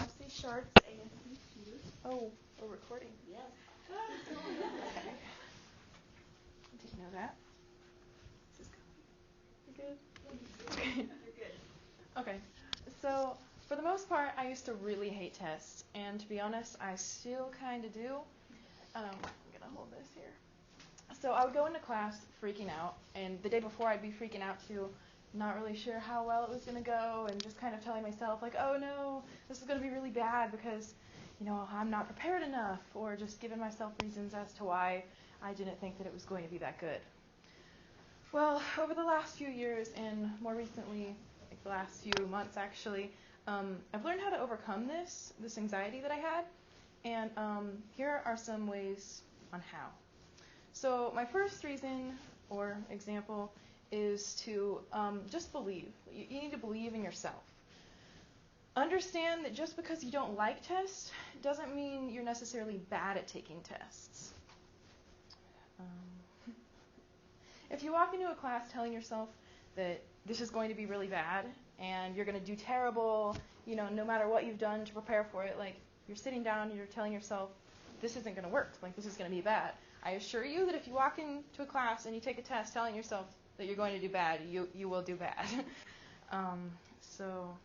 Chelsey Schartz, ASCQ. Oh, we're recording. Yes. Okay. Didn't know that. Is this going? You good? Okay. You're good. Okay. So, for the most part, I used to really hate tests, and to be honest, I still kind of do. I'm gonna hold this here. So I would go into class freaking out, and the day before I'd be freaking out too, not really sure how well it was going to go, and just kind of telling myself like, oh no, this is going to be really bad because, I'm not prepared enough, or just giving myself reasons as to why I didn't think that it was going to be that good. Well, over the last few years, and more recently, like the last few months actually, I've learned how to overcome this anxiety that I had, and here are some ways on how. So my first reason or example is to just believe. You need to believe in yourself. Understand that just because you don't like tests doesn't mean you're necessarily bad at taking tests. If you walk into a class telling yourself that this is going to be really bad and you're going to do terrible, no matter what you've done to prepare for it, like you're sitting down and you're telling yourself this isn't going to work, like this is going to be bad. I assure you that if you walk into a class and you take a test telling yourself that you're going to do bad, you will do bad. So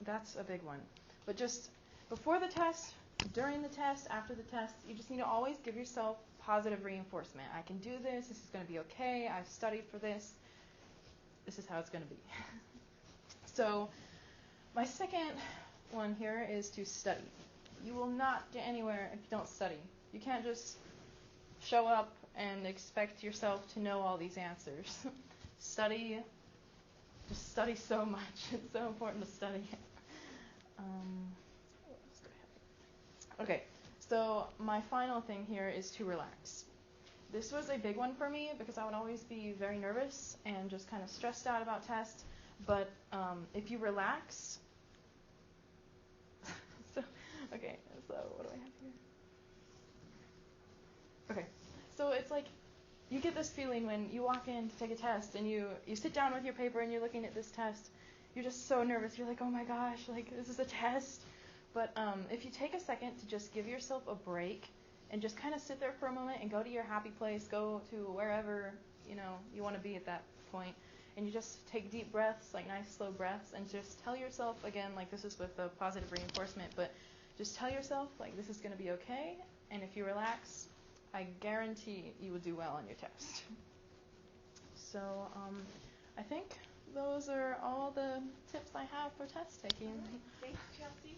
that's a big one. But just before the test, during the test, after the test, you just need to always give yourself positive reinforcement. I can do this. This is going to be okay. I've studied for this. This is how it's going to be. So my second one here is to study. You will not get anywhere if you don't study. You can't just show up and expect yourself to know all these answers. Study. Just study so much. It's so important to study. Okay, so my final thing here is to relax. This was a big one for me because I would always be very nervous and just kind of stressed out about tests. But if you relax, so what do I have here? Okay, so it's like you get this feeling when you walk in to take a test and you sit down with your paper and you're looking at this test. You're just so nervous. You're like, oh my gosh, like this is a test. But if you take a second to just give yourself a break and just kind of sit there for a moment and go to your happy place, go to wherever you want to be at that point, and you just take deep breaths, like nice slow breaths, and just tell yourself again, like this is with the positive reinforcement, but just tell yourself like this is going to be okay, and if you relax, I guarantee you will do well on your test. So I think those are all the tips I have for test taking. All right. Thanks, Chelsey.